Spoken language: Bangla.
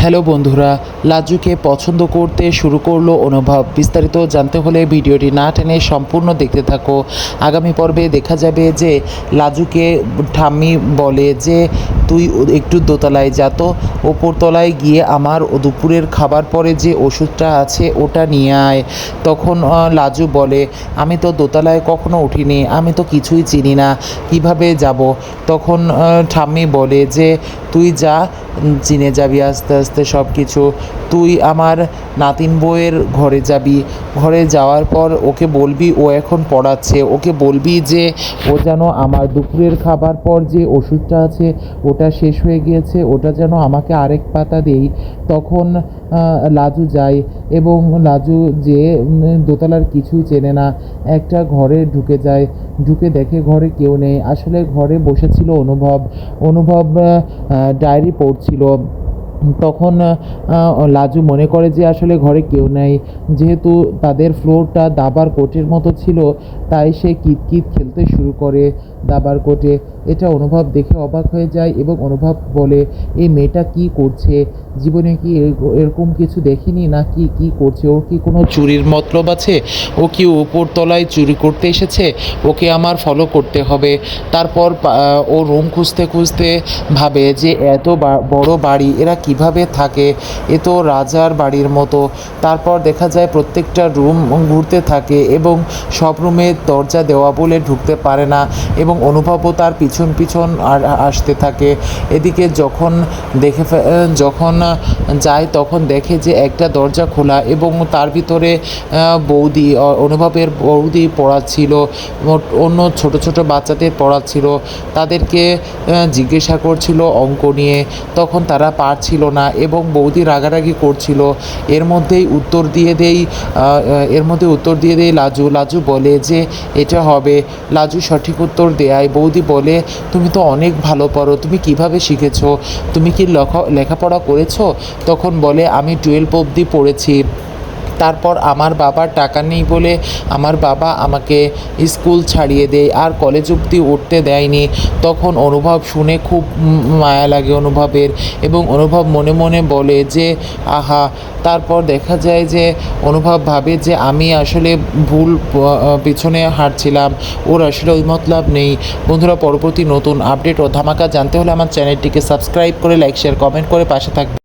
হ্যালো বন্ধুরা, লাজুকে পছন্দ করতে শুরু করলো অনুভব। বিস্তারিত জানতে হলে ভিডিওটি না টেনে সম্পূর্ণ দেখতে থাকো। আগামী পর্বে দেখা যাবে যে লাজুকে ঠাম্মি বলে যে তুই একটু দোতলায় যা তো, ওপরতলায় গিয়ে আমার দুপুরের খাবার পরে যে ওষুধটা আছে ওটা নিয়ে আয়। তখন লাজু বলে আমি তো দোতলায় কখনো উঠিনি, আমি তো কিছুই চিনি না, কিভাবে যাব। তখন ঠাম্মি বলে যে তুই যা, চিনে যাবি আস্তে আস্তে সব কিছু। তুই আমার নাতিন বউয়ের ঘরে যাবি, ঘরে যাওয়ার পর ওকে বলবি ও এখন পড়াচ্ছে, ওকে বলবি যে ও যেন আমার দুপুরের খাবার পর যে ওষুধটা আছে ওটা শেষ হয়ে গিয়েছে, ওটা যেন আমাকে আরেক পাতা দেই। তখন লাজু যায় এবং লাজু যে দোতলার কিছুই চেনে না, একটা ঘরে ঢুকে যায়। ঢুকে দেখে ঘরে কেউ নেই, আসলে ঘরে বসেছিল অনুভব। অনুভব ডায়েরি পড়ছিল। তখন লাজু মনে করে যে আসলে ঘরে কেউ নেই, যেহেতু তাদের ফ্লোরটা দাবার কোর্টের মতো ছিল, তাই সে কিতকিত খেলতে শুরু করে দাবার কোর্টে। এটা অনুভব দেখে অবাক হয়ে যায় এবং অনুভব বলে এই মেয়েটা কি করছে, জীবনে কি এরকম কিছু দেখিনি, না কি কি করছে, ওর কি কোনো চুরির মতলব আছে, ও কি উপরতলায় চুরি করতে এসেছে, ওকে আমার ফলো করতে হবে। তারপর ও রুম খুঁজতে খুঁজতে ভাবে যে এত বড় বাড়ি এরা কিভাবে থাকে, এ তো রাজার বাড়ির মতো। তারপর দেখা যায় প্রত্যেকটা রুম ঘুরতে থাকে এবং সব রুমের দরজা দেওয়া বলে ঢুকতে পারে না এবং অনুভবও তার পিছন পিছন আসতে থাকে। এদিকে যখন যায় তখন দেখে যে একটা দরজা খোলা এবং তার ভিতরে বৌদি, অনুভবের বৌদি পড়াচ্ছিল, অন্য ছোট ছোট বাচ্চাদের পড়াচ্ছিল, তাদেরকে জিজ্ঞাসা করছিল অঙ্ক নিয়ে। তখন তারা পারছিল না এবং বৌদি রাগারাগি করছিল। এর মধ্যে উত্তর দিয়ে দেয় লাজু বলে যে এটা হবে। লাজু সঠিক উত্তর দেয়। বৌদি বলে তুমি তো অনেক ভালো পড়ো, তুমি কিভাবে শিখেছো, তুমি কি লেখাপড়া করেছো? তখন বলে আমি 12 অবধি পড়েছি, তারপর আমার বাবার টাকা নেই বলে আমার বাবা আমাকে স্কুল ছাড়িয়ে দেয় আর কলেজ অবধি উঠতে দেয়নি। তখন অনুভব শুনে খুব মায়া লাগে অনুভবের এবং অনুভব মনে মনে বলে যে আহা। তারপর দেখা যায় যে অনুভব ভাবে যে আমি আসলে ভুল পিছনে হাঁটছিলাম, ওর আসলে ওই মতলব নেই। বন্ধুরা, পরবর্তী নতুন আপডেট ও ধামাকা জানতে হলে আমার চ্যানেলটিকে সাবস্ক্রাইব করে লাইক শেয়ার কমেন্ট করে পাশে থাকবে।